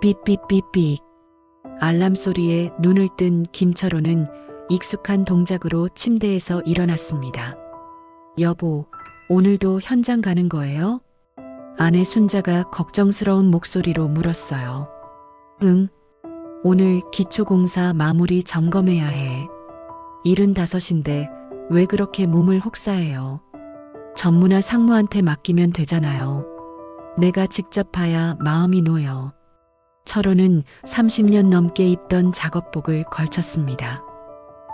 삑삑삑삑. 알람 소리에 눈을 뜬 김철호는 익숙한 동작으로 침대에서 일어났습니다. 여보, 오늘도 현장 가는 거예요? 아내 순자가 걱정스러운 목소리로 물었어요. 응. 오늘 기초공사 마무리 점검해야 해. 75인데 왜 그렇게 몸을 혹사해요? 전무나 상무한테 맡기면 되잖아요. 내가 직접 봐야 마음이 놓여. 철호는 30년 넘게 입던 작업복을 걸쳤습니다.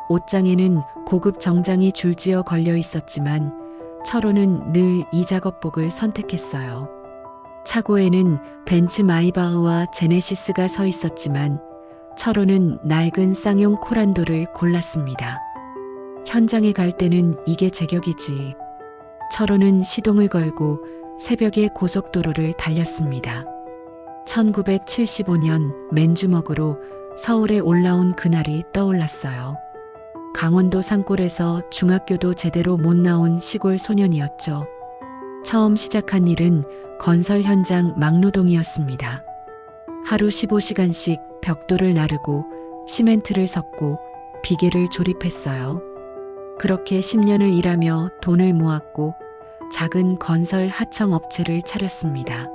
옷장에는 고급 정장이 줄지어 걸려 있었지만 철호는 늘 이 작업복을 선택했어요. 차고에는 벤츠 마이바흐와 제네시스가 서 있었지만 철호는 낡은 쌍용 코란도를 골랐습니다. 현장에 갈 때는 이게 제격이지. 철호는 시동을 걸고 새벽에 고속도로를 달렸습니다. 1975년 맨주먹으로 서울에 올라온 그날이 떠올랐어요. 강원도 산골에서 중학교도 제대로 못 나온 시골 소년이었죠. 처음 시작한 일은 건설 현장 막노동이었습니다. 하루 15시간씩 벽돌을 나르고 시멘트를 섞고 비계를 조립했어요. 그렇게 10년을 일하며 돈을 모았고 작은 건설 하청 업체를 차렸습니다.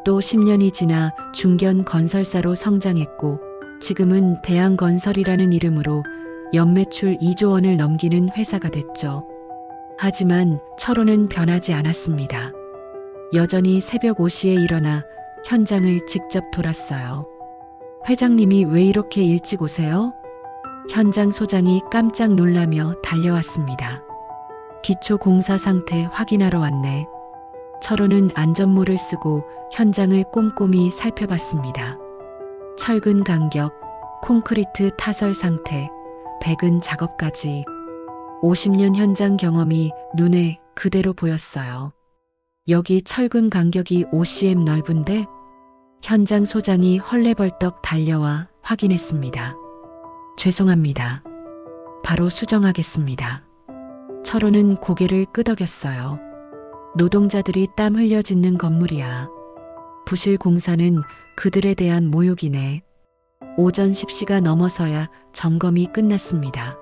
또 10년이 지나 중견 건설사로 성장했고 지금은 대한건설이라는 이름으로 연매출 2조 원을 넘기는 회사가 됐죠. 하지만 철호는 변하지 않았습니다. 여전히 새벽 5시에 일어나 현장을 직접 돌았어요. 회장님이 왜 이렇게 일찍 오세요? 현장 소장이 깜짝 놀라며 달려왔습니다. 기초 공사 상태 확인하러 왔네. 철호는 안전모를 쓰고 현장을 꼼꼼히 살펴봤습니다. 철근 간격, 콘크리트 타설 상태, 배근 작업까지 50년 현장 경험이 눈에 그대로 보였어요. 여기 철근 간격이 5cm 넓은데? 현장 소장이 헐레벌떡 달려와 확인했습니다. 죄송합니다. 바로 수정하겠습니다. 철호는 고개를 끄덕였어요. 노동자들이 땀 흘려 짓는 건물이야. 부실 공사는 그들에 대한 모욕이네. 오전 10시가 넘어서야 점검이 끝났습니다.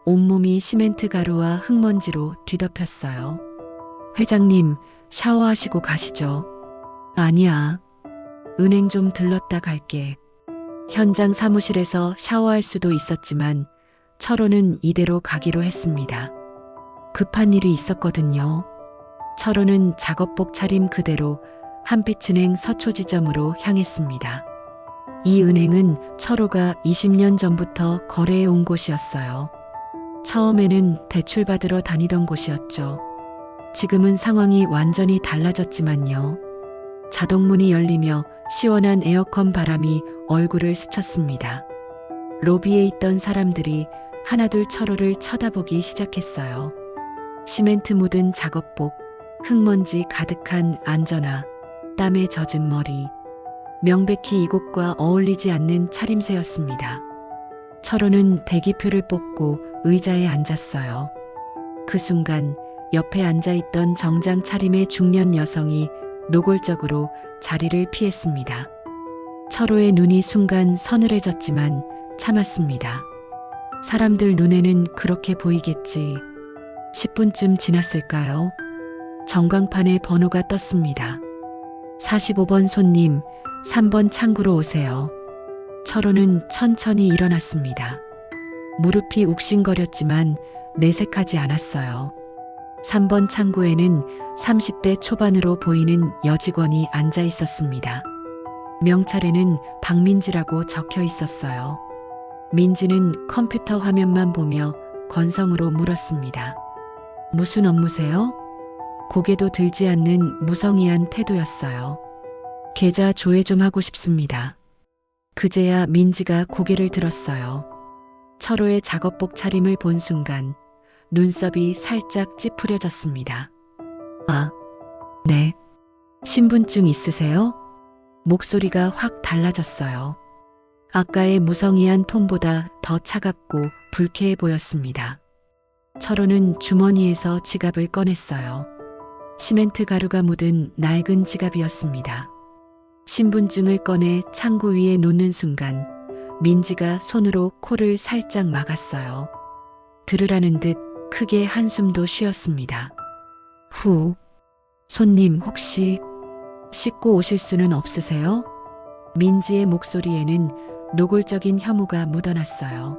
온몸이 시멘트 가루와 흙먼지로 뒤덮였어요. 회장님, 샤워하시고 가시죠. 아니야. 은행 좀 들렀다 갈게. 현장 사무실에서 샤워할 수도 있었지만 철호는 이대로 가기로 했습니다. 급한 일이 있었거든요. 철호는 작업복 차림 그대로 한빛은행 서초지점으로 향했습니다. 이 은행은 철호가 20년 전부터 거래해 온 곳이었어요. 처음에는 대출 받으러 다니던 곳이었죠. 지금은 상황이 완전히 달라졌지만요. 자동문이 열리며 시원한 에어컨 바람이 얼굴을 스쳤습니다. 로비에 있던 사람들이 하나둘 철호를 쳐다보기 시작했어요. 시멘트 묻은 작업복, 흙먼지 가득한 안전화, 땀에 젖은 머리. 명백히 이곳과 어울리지 않는 차림새였습니다. 철호는 대기표를 뽑고 의자에 앉았어요. 그 순간 옆에 앉아있던 정장 차림의 중년 여성이 노골적으로 자리를 피했습니다. 철호의 눈이 순간 서늘해졌지만 참았습니다. 사람들 눈에는 그렇게 보이겠지. 10분쯤 지났을까요? 전광판에 번호가 떴습니다. 45번 손님, 3번 창구로 오세요. 철호는 천천히 일어났습니다. 무릎이 욱신거렸지만 내색하지 않았어요. 3번 창구에는 30대 초반으로 보이는 여직원이 앉아 있었습니다. 명찰에는 박민지라고 적혀 있었어요. 민지는 컴퓨터 화면만 보며 건성으로 물었습니다. 무슨 업무세요? 고개도 들지 않는 무성의한 태도였어요. 계좌 조회 좀 하고 싶습니다. 그제야 민지가 고개를 들었어요. 철호의 작업복 차림을 본 순간 눈썹이 살짝 찌푸려졌습니다. 아, 네. 신분증 있으세요? 목소리가 확 달라졌어요. 아까의 무성의한 톤보다 더 차갑고 불쾌해 보였습니다. 철호는 주머니에서 지갑을 꺼냈어요. 시멘트 가루가 묻은 낡은 지갑이었습니다. 신분증을 꺼내 창구 위에 놓는 순간 민지가 손으로 코를 살짝 막았어요. 들으라는 듯 크게 한숨도 쉬었습니다. 후, 손님 혹시 씻고 오실 수는 없으세요? 민지의 목소리에는 노골적인 혐오가 묻어났어요.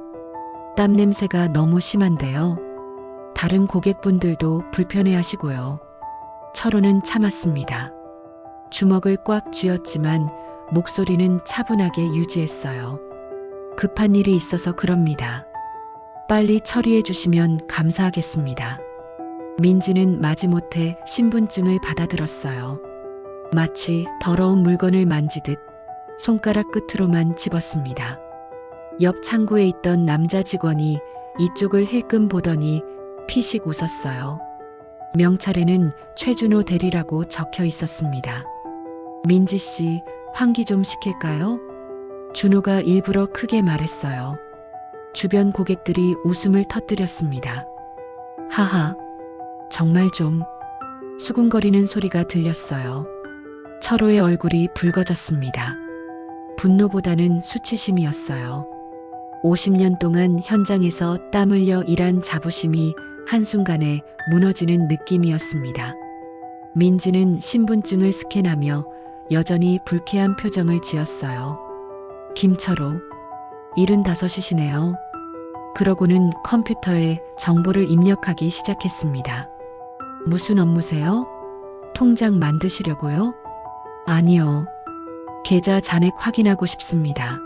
땀 냄새가 너무 심한데요. 다른 고객분들도 불편해하시고요. 철호는 참았습니다. 주먹을 꽉 쥐었지만 목소리는 차분하게 유지했어요. 급한 일이 있어서 그럽니다. 빨리 처리해 주시면 감사하겠습니다. 민지는 마지못해 신분증을 받아들었어요. 마치 더러운 물건을 만지듯 손가락 끝으로만 집었습니다. 옆 창구에 있던 남자 직원이 이쪽을 힐끔 보더니 피식 웃었어요. 명찰에는 최준호 대리라고 적혀 있었습니다. 민지 씨, 환기 좀 시킬까요? 준호가 일부러 크게 말했어요. 주변 고객들이 웃음을 터뜨렸습니다. 하하, 정말 좀. 수군거리는 소리가 들렸어요. 철호의 얼굴이 붉어졌습니다. 분노보다는 수치심이었어요. 50년 동안 현장에서 땀 흘려 일한 자부심이 한순간에 무너지는 느낌이었습니다. 민지는 신분증을 스캔하며 여전히 불쾌한 표정을 지었어요. 김철호, 75이시네요. 그러고는 컴퓨터에 정보를 입력하기 시작했습니다. 무슨 업무세요? 통장 만드시려고요? 아니요. 계좌 잔액 확인하고 싶습니다.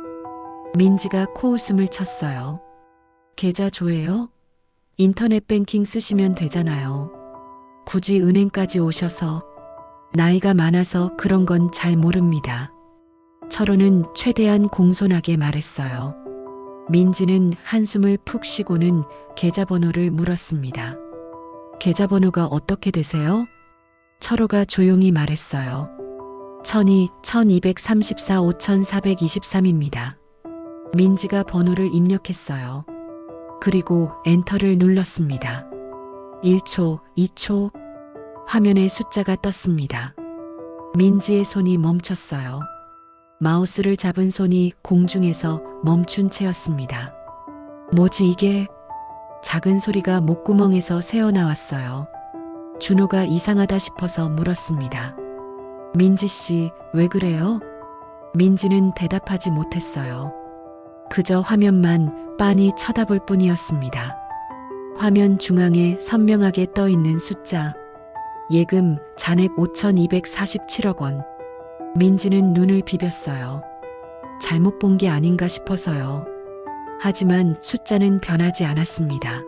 민지가 코웃음을 쳤어요. 계좌 조회요? 인터넷 뱅킹 쓰시면 되잖아요. 굳이 은행까지 오셔서. 나이가 많아서 그런 건 잘 모릅니다. 철호는 최대한 공손하게 말했어요. 민지는 한숨을 푹 쉬고는 계좌번호를 물었습니다. 계좌번호가 어떻게 되세요? 철호가 조용히 말했어요. 1234 5423입니다. 민지가 번호를 입력했어요. 그리고 엔터를 눌렀습니다. 1초, 2초, 화면에 숫자가 떴습니다. 민지의 손이 멈췄어요. 마우스를 잡은 손이 공중에서 멈춘 채였습니다. 뭐지 이게? 작은 소리가 목구멍에서 새어나왔어요. 준호가 이상하다 싶어서 물었습니다. 민지 씨, 왜 그래요? 민지는 대답하지 못했어요. 그저 화면만 빤히 쳐다볼 뿐이었습니다. 화면 중앙에 선명하게 떠 있는 숫자. 예금 잔액 5,247억 원. 민지는 눈을 비볐어요. 잘못 본 게 아닌가 싶어서요. 하지만 숫자는 변하지 않았습니다.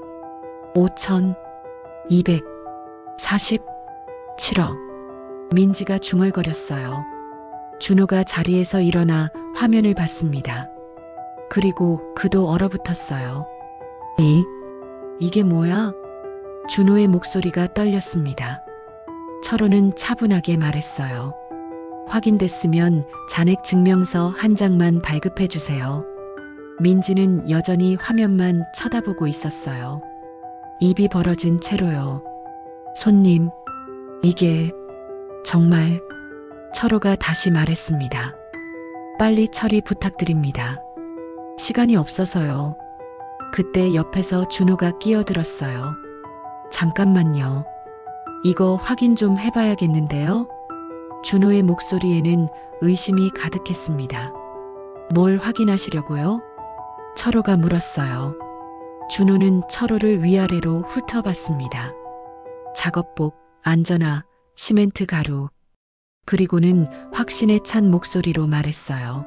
5,247억. 민지가 중얼거렸어요. 준호가 자리에서 일어나 화면을 봤습니다. 그리고 그도 얼어붙었어요. 이게 뭐야? 준호의 목소리가 떨렸습니다. 철호는 차분하게 말했어요. 확인됐으면 잔액 증명서 한 장만 발급해 주세요. 민지는 여전히 화면만 쳐다보고 있었어요. 입이 벌어진 채로요. 손님, 이게 정말. 철호가 다시 말했습니다. 빨리 처리 부탁드립니다. 시간이 없어서요. 그때 옆에서 준호가 끼어들었어요. 잠깐만요. 이거 확인 좀 해봐야겠는데요. 준호의 목소리에는 의심이 가득했습니다. 뭘 확인하시려고요? 철호가 물었어요. 준호는 철호를 위아래로 훑어봤습니다. 작업복, 안전화, 시멘트 가루. 그리고는 확신에 찬 목소리로 말했어요.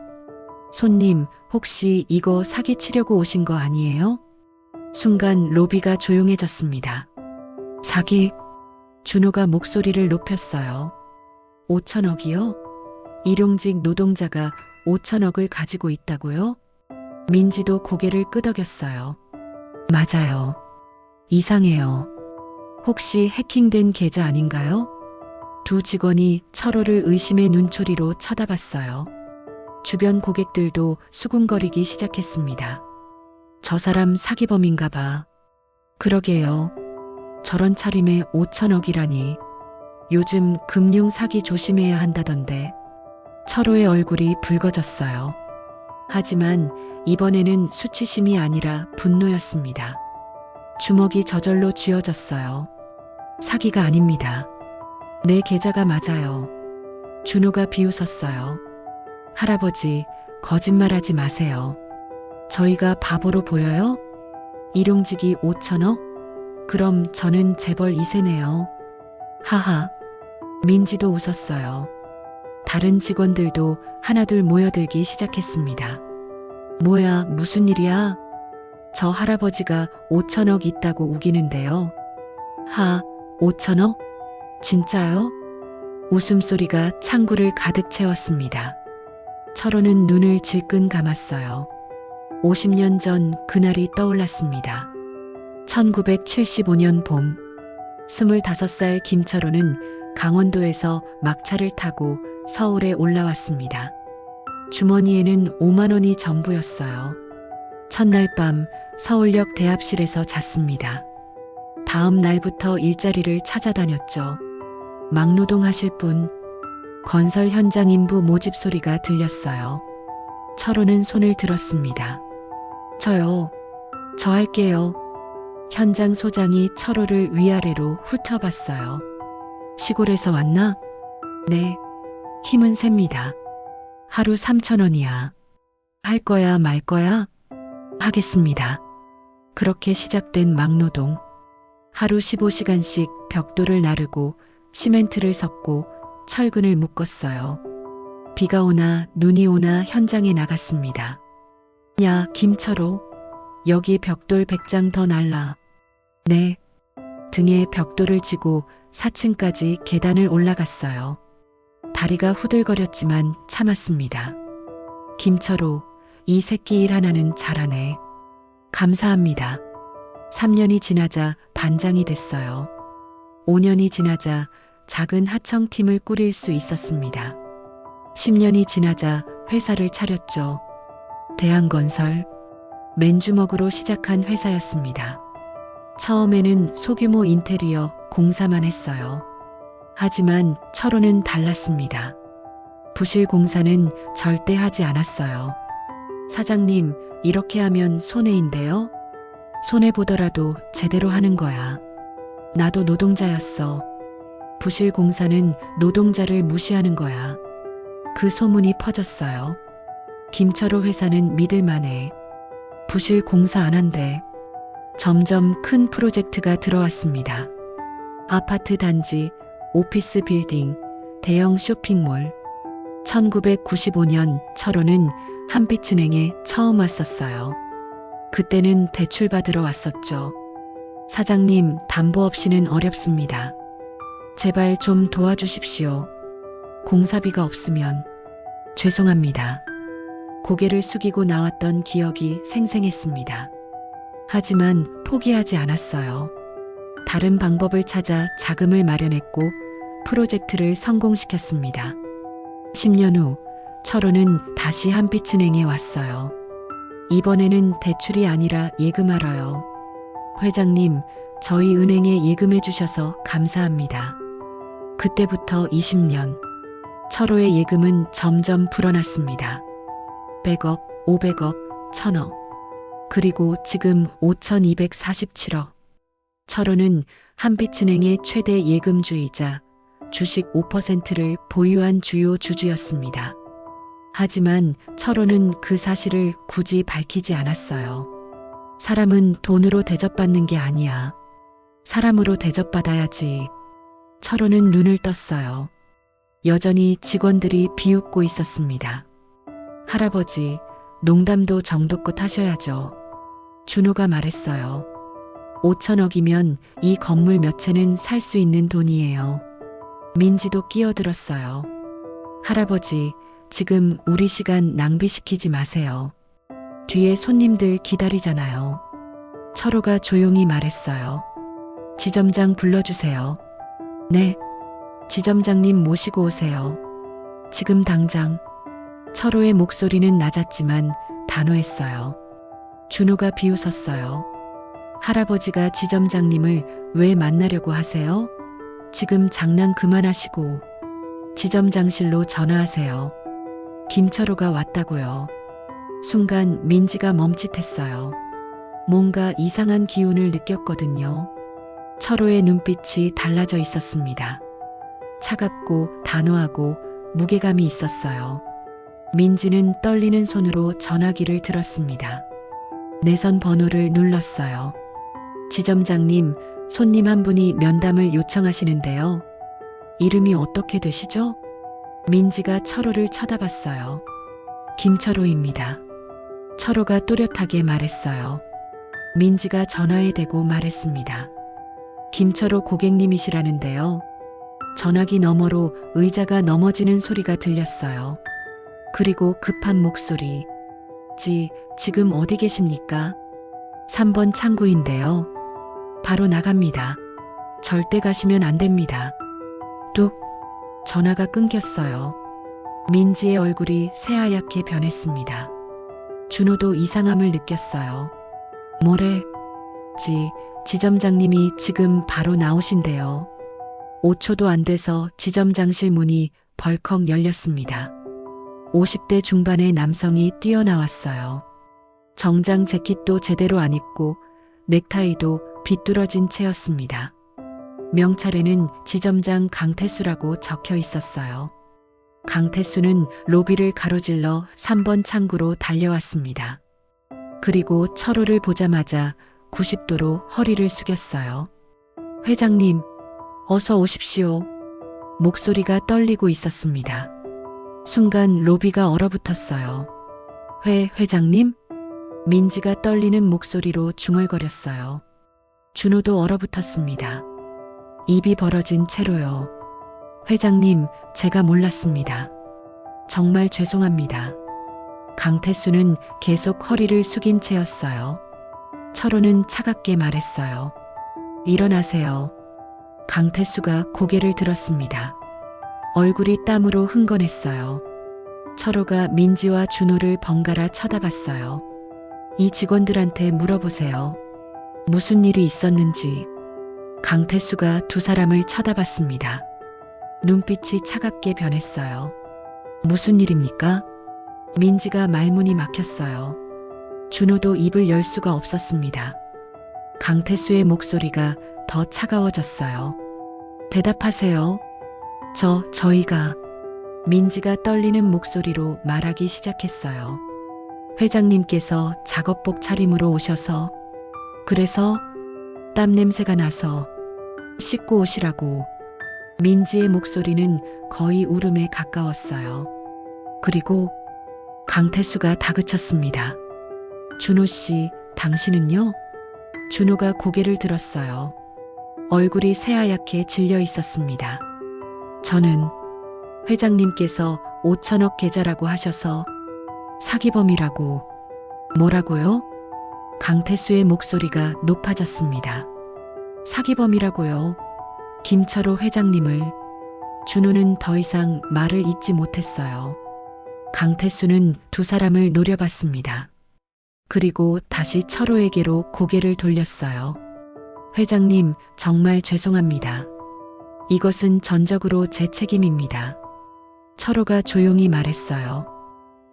손님, 혹시 이거 사기치려고 오신 거 아니에요? 순간 로비가 조용해졌습니다. 사기? 준호가 목소리를 높였어요. 5천억이요? 일용직 노동자가 5천억을 가지고 있다고요? 민지도 고개를 끄덕였어요. 맞아요. 이상해요. 혹시 해킹된 계좌 아닌가요? 두 직원이 철호를 의심의 눈초리로 쳐다봤어요. 주변 고객들도 수군거리기 시작했습니다. 저 사람 사기범인가 봐. 그러게요. 저런 차림에 5천억이라니. 요즘 금융 사기 조심해야 한다던데. 철호의 얼굴이 붉어졌어요. 하지만 이번에는 수치심이 아니라 분노였습니다. 주먹이 저절로 쥐어졌어요. 사기가 아닙니다. 내 계좌가 맞아요. 준호가 비웃었어요. 할아버지, 거짓말하지 마세요. 저희가 바보로 보여요? 일용직이 5천억? 그럼 저는 재벌 2세네요. 하하. 민지도 웃었어요. 다른 직원들도 하나둘 모여들기 시작했습니다. 뭐야, 무슨 일이야? 저 할아버지가 5천억 있다고 우기는데요. 5천억? 진짜요? 웃음소리가 창구를 가득 채웠습니다. 철호는 눈을 질끈 감았어요. 50년 전 그날이 떠올랐습니다. 1975년 봄, 25살 김철호는 강원도에서 막차를 타고 서울에 올라왔습니다. 주머니에는 5만 원이 전부였어요. 첫날 밤 서울역 대합실에서 잤습니다. 다음 날부터 일자리를 찾아다녔죠. 막노동 하실 분, 건설 현장 인부 모집 소리가 들렸어요. 철호는 손을 들었습니다. 저요. 저 할게요. 현장 소장이 철호를 위아래로 훑어봤어요. 시골에서 왔나? 네. 힘은 셉니다. 하루 3,000원이야. 할 거야, 말 거야? 하겠습니다. 그렇게 시작된 막노동. 하루 15시간씩 벽돌을 나르고 시멘트를 섞고 철근을 묶었어요. 비가 오나 눈이 오나 현장에 나갔습니다. 야, 김철호. 여기 벽돌 100장 더 날라. 네. 등에 벽돌을 지고 4층까지 계단을 올라갔어요. 다리가 후들거렸지만 참았습니다. 김철호, 이 새끼 일 하나는 잘하네. 감사합니다. 3년이 지나자 반장이 됐어요. 5년이 지나자 작은 하청팀을 꾸릴 수 있었습니다. 10년이 지나자 회사를 차렸죠. 대한건설. 맨주먹으로 시작한 회사였습니다. 처음에는 소규모 인테리어 공사만 했어요. 하지만 철호는 달랐습니다. 부실 공사는 절대 하지 않았어요. 사장님, 이렇게 하면 손해인데요? 손해보더라도 제대로 하는 거야. 나도 노동자였어. 부실 공사는 노동자를 무시하는 거야. 그 소문이 퍼졌어요. 김철호 회사는 믿을만해. 부실 공사 안 한대. 점점 큰 프로젝트가 들어왔습니다. 아파트 단지, 오피스 빌딩, 대형 쇼핑몰. 1995년 철호는 한빛은행에 처음 왔었어요. 그때는 대출 받으러 왔었죠. 사장님, 담보 없이는 어렵습니다. 제발 좀 도와주십시오. 공사비가 없으면. 죄송합니다. 고개를 숙이고 나왔던 기억이 생생했습니다. 하지만 포기하지 않았어요. 다른 방법을 찾아 자금을 마련했고 프로젝트를 성공시켰습니다. 10년 후 철호는 다시 한빛은행에 왔어요. 이번에는 대출이 아니라 예금하러요. 회장님, 저희 은행에 예금해 주셔서 감사합니다. 그때부터 20년. 철호의 예금은 점점 불어났습니다. 100억, 500억, 1000억. 그리고 지금 5247억. 철호는 한빛은행의 최대 예금주이자 주식 5%를 보유한 주요 주주였습니다. 하지만 철호는 그 사실을 굳이 밝히지 않았어요. 사람은 돈으로 대접받는 게 아니야. 사람으로 대접받아야지. 철호는 눈을 떴어요. 여전히 직원들이 비웃고 있었습니다. 할아버지, 농담도 정도껏 하셔야죠. 준호가 말했어요. 5천억이면 이 건물 몇 채는 살 수 있는 돈이에요. 민지도 끼어들었어요. 할아버지, 지금 우리 시간 낭비시키지 마세요. 뒤에 손님들 기다리잖아요. 철호가 조용히 말했어요. 지점장 불러주세요. 네. 지점장님 모시고 오세요. 지금 당장. 철호의 목소리는 낮았지만 단호했어요. 준호가 비웃었어요. 할아버지가 지점장님을 왜 만나려고 하세요? 지금 장난 그만하시고 지점장실로 전화하세요. 김철호가 왔다고요. 순간 민지가 멈칫했어요. 뭔가 이상한 기운을 느꼈거든요. 철호의 눈빛이 달라져 있었습니다. 차갑고 단호하고 무게감이 있었어요. 민지는 떨리는 손으로 전화기를 들었습니다. 내선 번호를 눌렀어요. 지점장님, 손님 한 분이 면담을 요청하시는데요. 이름이 어떻게 되시죠? 민지가 철호를 쳐다봤어요. 김철호입니다. 철호가 또렷하게 말했어요. 민지가 전화에 대고 말했습니다. 김철호 고객님이시라는데요. 전화기 너머로 의자가 넘어지는 소리가 들렸어요. 그리고 급한 목소리. 지금 어디 계십니까? 3번 창구인데요. 바로 나갑니다. 절대 가시면 안 됩니다. 뚝. 전화가 끊겼어요. 민지의 얼굴이 새하얗게 변했습니다. 준호도 이상함을 느꼈어요. 뭐래? 지점장님이 지금 바로 나오신대요. 5초도 안 돼서 지점장실 문이 벌컥 열렸습니다. 50대 중반의 남성이 뛰어나왔어요. 정장 재킷도 제대로 안 입고 넥타이도 비뚤어진 채였습니다. 명찰에는 지점장 강태수라고 적혀 있었어요. 강태수는 로비를 가로질러 3번 창구로 달려왔습니다. 그리고 철호를 보자마자 90도로 허리를 숙였어요. 회장님, 어서 오십시오. 목소리가 떨리고 있었습니다. 순간 로비가 얼어붙었어요. 회장님? 민지가 떨리는 목소리로 중얼거렸어요. 준호도 얼어붙었습니다. 입이 벌어진 채로요. 회장님, 제가 몰랐습니다. 정말 죄송합니다. 강태수는 계속 허리를 숙인 채였어요. 철호는 차갑게 말했어요. 일어나세요. 강태수가 고개를 들었습니다. 얼굴이 땀으로 흥건했어요. 철호가 민지와 준호를 번갈아 쳐다봤어요. 이 직원들한테 물어보세요. 무슨 일이 있었는지. 강태수가 두 사람을 쳐다봤습니다. 눈빛이 차갑게 변했어요. 무슨 일입니까? 민지가 말문이 막혔어요. 준호도 입을 열 수가 없었습니다. 강태수의 목소리가 더 차가워졌어요. 대답하세요. 저희가. 민지가 떨리는 목소리로 말하기 시작했어요. 회장님께서 작업복 차림으로 오셔서, 그래서 땀 냄새가 나서 씻고 오시라고. 민지의 목소리는 거의 울음에 가까웠어요. 그리고 강태수가 다그쳤습니다. 준호 씨, 당신은요? 준호가 고개를 들었어요. 얼굴이 새하얗게 질려 있었습니다. 저는 회장님께서 5천억 계좌라고 하셔서 사기범이라고. 뭐라고요? 강태수의 목소리가 높아졌습니다. 사기범이라고요. 김철호 회장님을. 준호는 더 이상 말을 잇지 못했어요. 강태수는 두 사람을 노려봤습니다. 그리고 다시 철호에게로 고개를 돌렸어요. 회장님, 정말 죄송합니다. 이것은 전적으로 제 책임입니다. 철호가 조용히 말했어요.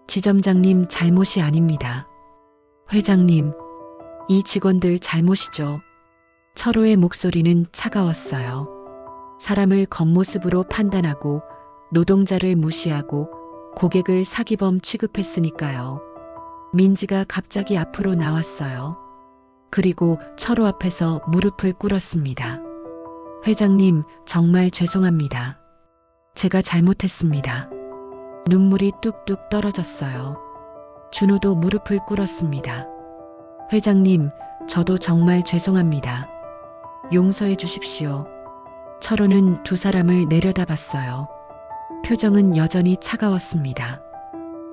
지점장님 잘못이 아닙니다. 회장님, 이 직원들 잘못이죠. 철호의 목소리는 차가웠어요. 사람을 겉모습으로 판단하고 노동자를 무시하고 고객을 사기범 취급했으니까요. 민지가 갑자기 앞으로 나왔어요. 그리고 철호 앞에서 무릎을 꿇었습니다. 회장님, 정말 죄송합니다. 제가 잘못했습니다. 눈물이 뚝뚝 떨어졌어요. 준호도 무릎을 꿇었습니다. 회장님, 저도 정말 죄송합니다. 용서해 주십시오. 철호는 두 사람을 내려다봤어요. 표정은 여전히 차가웠습니다.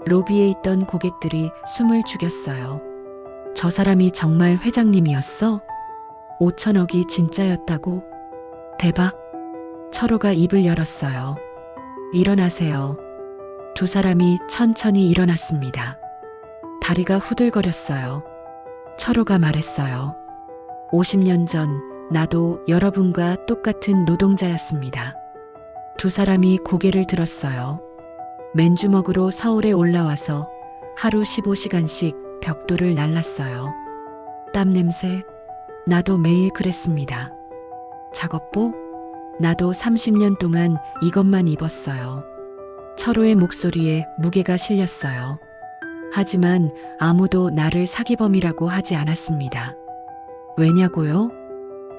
로비에 있던 고객들이 숨을 죽였어요. 저 사람이 정말 회장님이었어? 5천억이 진짜였다고? 대박. 철호가 입을 열었어요. 일어나세요. 두 사람이 천천히 일어났습니다. 다리가 후들거렸어요. 철호가 말했어요. 50년 전 나도 여러분과 똑같은 노동자였습니다. 두 사람이 고개를 들었어요. 맨주먹으로 서울에 올라와서 하루 15시간씩 벽돌을 날랐어요. 땀 냄새? 나도 매일 그랬습니다. 작업복? 나도 30년 동안 이것만 입었어요. 철호의 목소리에 무게가 실렸어요. 하지만 아무도 나를 사기범이라고 하지 않았습니다. 왜냐고요?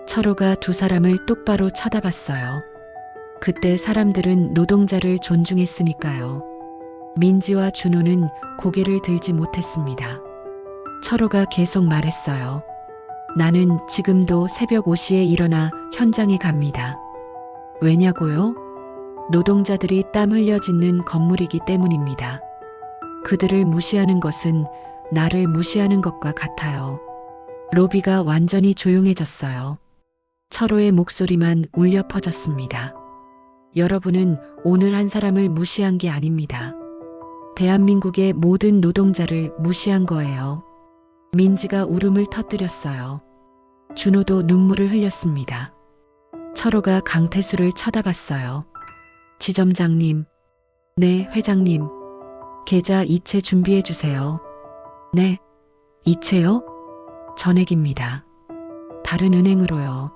철호가 두 사람을 똑바로 쳐다봤어요. 그때 사람들은 노동자를 존중했으니까요. 민지와 준호는 고개를 들지 못했습니다. 철호가 계속 말했어요. 나는 지금도 새벽 5시에 일어나 현장에 갑니다. 왜냐고요? 노동자들이 땀 흘려 짓는 건물이기 때문입니다. 그들을 무시하는 것은 나를 무시하는 것과 같아요. 로비가 완전히 조용해졌어요. 철호의 목소리만 울려 퍼졌습니다. 여러분은 오늘 한 사람을 무시한 게 아닙니다. 대한민국의 모든 노동자를 무시한 거예요. 민지가 울음을 터뜨렸어요. 준호도 눈물을 흘렸습니다. 철호가 강태수를 쳐다봤어요. 지점장님. 네, 회장님. 계좌 이체 준비해 주세요. 네. 이체요? 전액입니다. 다른 은행으로요.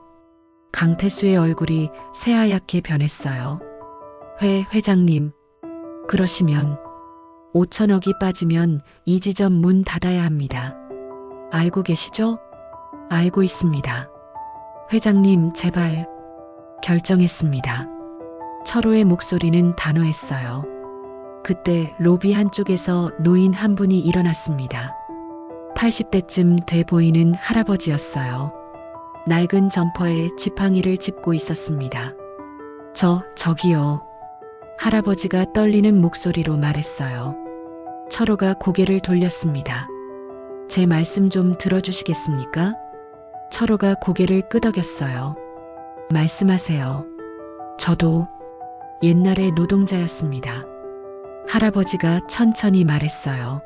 강태수의 얼굴이 새하얗게 변했어요. 회장님. 그러시면 5천억이 빠지면 이 지점 문 닫아야 합니다. 알고 계시죠? 알고 있습니다. 회장님, 제발. 결정했습니다. 철호의 목소리는 단호했어요. 그때 로비 한쪽에서 노인 한 분이 일어났습니다. 80대쯤 돼 보이는 할아버지였어요. 낡은 점퍼에 지팡이를 짚고 있었습니다. 저기요. 할아버지가 떨리는 목소리로 말했어요. 철호가 고개를 돌렸습니다. 제 말씀 좀 들어주시겠습니까? 철호가 고개를 끄덕였어요. 말씀하세요. 저도 옛날의 노동자였습니다. 할아버지가 천천히 말했어요.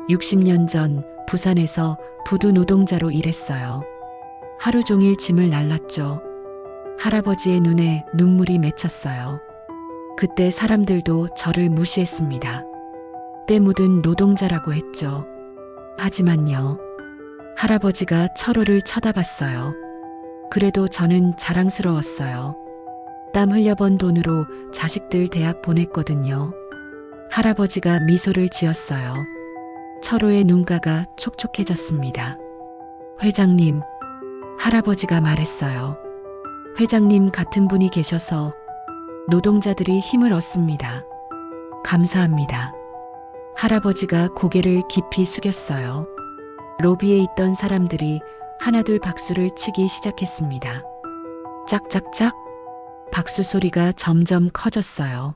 60년 전 부산에서 부두 노동자로 일했어요. 하루 종일 짐을 날랐죠. 할아버지의 눈에 눈물이 맺혔어요. 그때 사람들도 저를 무시했습니다. 때 묻은 노동자라고 했죠. 하지만요. 할아버지가 철호를 쳐다봤어요. 그래도 저는 자랑스러웠어요. 땀 흘려번 돈으로 자식들 대학 보냈거든요. 할아버지가 미소를 지었어요. 철호의 눈가가 촉촉해졌습니다. 회장님, 할아버지가 말했어요. 회장님 같은 분이 계셔서 노동자들이 힘을 얻습니다. 감사합니다. 할아버지가 고개를 깊이 숙였어요. 로비에 있던 사람들이 하나둘 박수를 치기 시작했습니다. 짝짝짝 박수 소리가 점점 커졌어요.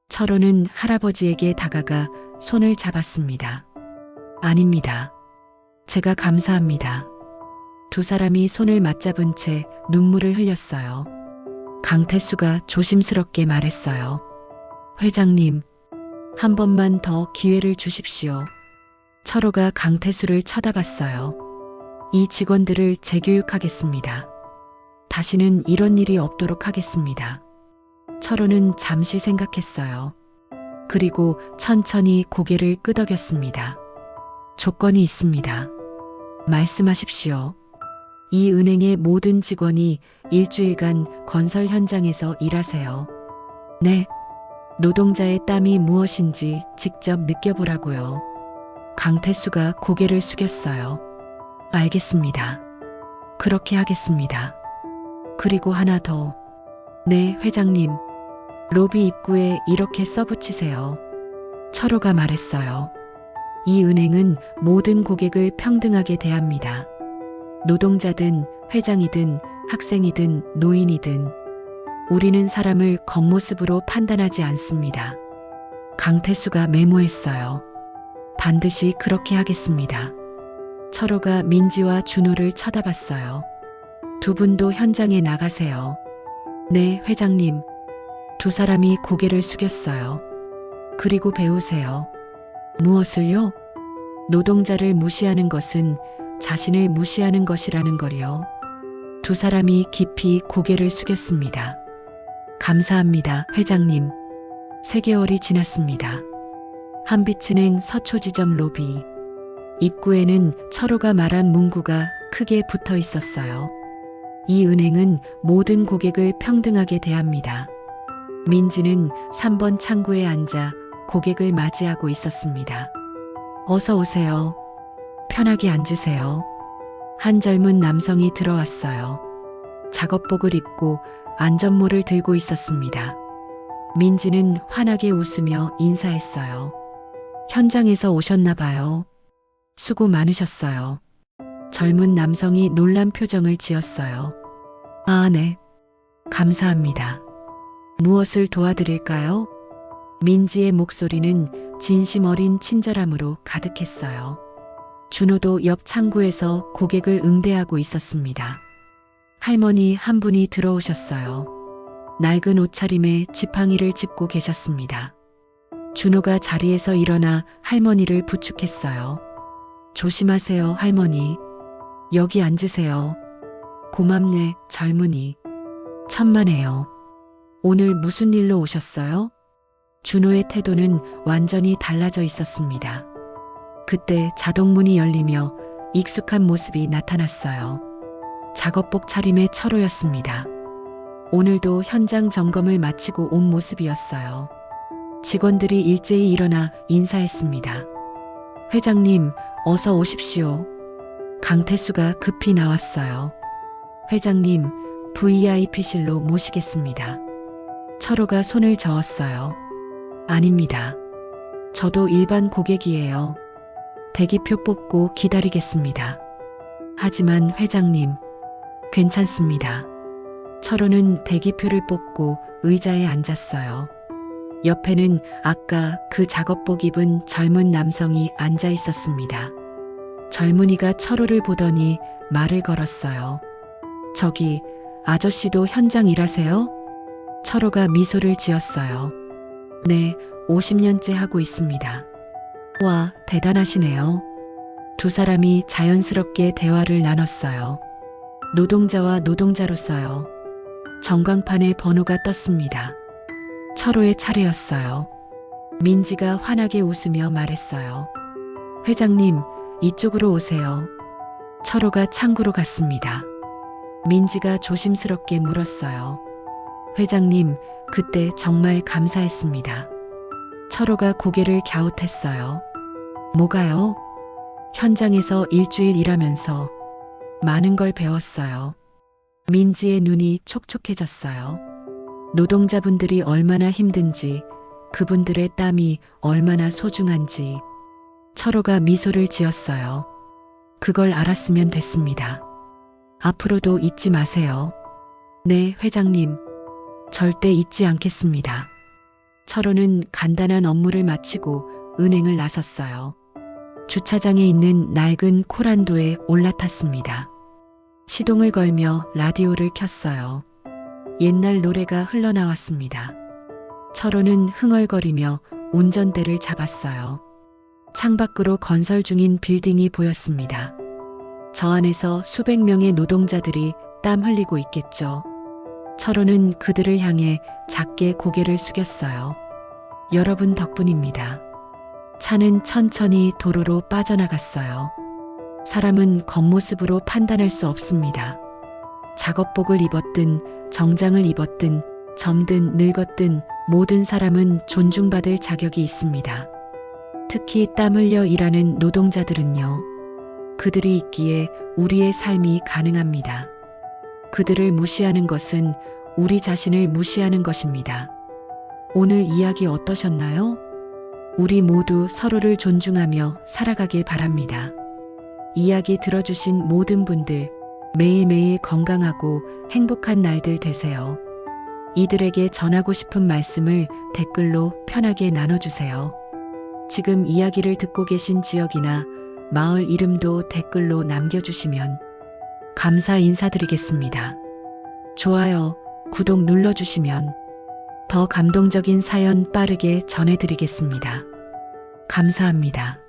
철호는 할아버지에게 다가가 손을 잡았습니다. 아닙니다. 제가 감사합니다. 두 사람이 손을 맞잡은 채 눈물을 흘렸어요. 강태수가 조심스럽게 말했어요. 회장님, 한 번만 더 기회를 주십시오. 철호가 강태수를 쳐다봤어요. 이 직원들을 재교육하겠습니다. 다시는 이런 일이 없도록 하겠습니다. 철호는 잠시 생각했어요. 그리고 천천히 고개를 끄덕였습니다. 조건이 있습니다. 말씀하십시오. 이 은행의 모든 직원이 일주일간 건설 현장에서 일하세요. 네. 노동자의 땀이 무엇인지 직접 느껴보라고요. 강태수가 고개를 숙였어요. 알겠습니다. 그렇게 하겠습니다. 그리고 하나 더. 네, 회장님. 로비 입구에 이렇게 써붙이세요. 철호가 말했어요. 이 은행은 모든 고객을 평등하게 대합니다. 노동자든 회장이든 학생이든 노인이든 우리는 사람을 겉모습으로 판단하지 않습니다. 강태수가 메모했어요. 반드시 그렇게 하겠습니다. 철호가 민지와 준호를 쳐다봤어요. 두 분도 현장에 나가세요. 네, 회장님. 두 사람이 고개를 숙였어요. 그리고 배우세요. 무엇을요? 노동자를 무시하는 것은 자신을 무시하는 것이라는 걸요. 두 사람이 깊이 고개를 숙였습니다. 감사합니다, 회장님. 3개월이 지났습니다. 한빛은행 서초지점 로비. 입구에는 철호가 말한 문구가 크게 붙어 있었어요. 이 은행은 모든 고객을 평등하게 대합니다. 민지는 3번 창구에 앉아 고객을 맞이하고 있었습니다. 어서 오세요. 편하게 앉으세요. 한 젊은 남성이 들어왔어요. 작업복을 입고 안전모를 들고 있었습니다. 민지는 환하게 웃으며 인사했어요. 현장에서 오셨나 봐요. 수고 많으셨어요. 젊은 남성이 놀란 표정을 지었어요. 아, 네. 감사합니다. 무엇을 도와드릴까요? 민지의 목소리는 진심 어린 친절함으로 가득했어요. 준호도 옆 창구에서 고객을 응대하고 있었습니다. 할머니 한 분이 들어오셨어요. 낡은 옷차림에 지팡이를 짚고 계셨습니다. 준호가 자리에서 일어나 할머니를 부축했어요. 조심하세요, 할머니. 여기 앉으세요. 고맙네, 젊은이. 천만에요. 오늘 무슨 일로 오셨어요? 준호의 태도는 완전히 달라져 있었습니다. 그때 자동문이 열리며 익숙한 모습이 나타났어요. 작업복 차림의 철호였습니다. 오늘도 현장 점검을 마치고 온 모습이었어요. 직원들이 일제히 일어나 인사했습니다. 회장님, 어서 오십시오. 강태수가 급히 나왔어요. 회장님, VIP실로 모시겠습니다. 철호가 손을 저었어요. 아닙니다. 저도 일반 고객이에요. 대기표 뽑고 기다리겠습니다. 하지만 회장님, 괜찮습니다. 철호는 대기표를 뽑고 의자에 앉았어요. 옆에는 아까 그 작업복 입은 젊은 남성이 앉아 있었습니다. 젊은이가 철호를 보더니 말을 걸었어요. 저기, 아저씨도 현장 일하세요? 철호가 미소를 지었어요. 네, 50년째 하고 있습니다. 와, 대단하시네요. 두 사람이 자연스럽게 대화를 나눴어요. 노동자와 노동자로서요. 전광판에 번호가 떴습니다. 철호의 차례였어요. 민지가 환하게 웃으며 말했어요. 회장님, 이쪽으로 오세요. 철호가 창구로 갔습니다. 민지가 조심스럽게 물었어요. 회장님, 그때 정말 감사했습니다. 철호가 고개를 갸웃했어요. 뭐가요? 현장에서 일주일 일하면서 많은 걸 배웠어요. 민지의 눈이 촉촉해졌어요. 노동자분들이 얼마나 힘든지, 그분들의 땀이 얼마나 소중한지. 철호가 미소를 지었어요. 그걸 알았으면 됐습니다. 앞으로도 잊지 마세요. 네, 회장님. 절대 잊지 않겠습니다. 철호는 간단한 업무를 마치고 은행을 나섰어요. 주차장에 있는 낡은 코란도에 올라탔습니다. 시동을 걸며 라디오를 켰어요. 옛날 노래가 흘러나왔습니다. 철호는 흥얼거리며 운전대를 잡았어요. 창밖으로 건설 중인 빌딩이 보였습니다. 저 안에서 수백 명의 노동자들이 땀 흘리고 있겠죠. 철호는 그들을 향해 작게 고개를 숙였어요. 여러분 덕분입니다. 차는 천천히 도로로 빠져나갔어요. 사람은 겉모습으로 판단할 수 없습니다. 작업복을 입었든 정장을 입었든 젊든 늙었든 모든 사람은 존중받을 자격이 있습니다. 특히 땀 흘려 일하는 노동자들은요. 그들이 있기에 우리의 삶이 가능합니다. 그들을 무시하는 것은 우리 자신을 무시하는 것입니다. 오늘 이야기 어떠셨나요? 우리 모두 서로를 존중하며 살아가길 바랍니다. 이야기 들어주신 모든 분들, 매일매일 건강하고 행복한 날들 되세요. 이들에게 전하고 싶은 말씀을 댓글로 편하게 나눠주세요. 지금 이야기를 듣고 계신 지역이나 마을 이름도 댓글로 남겨주시면 감사 인사드리겠습니다. 좋아요, 구독 눌러주시면 더 감동적인 사연 빠르게 전해드리겠습니다. 감사합니다.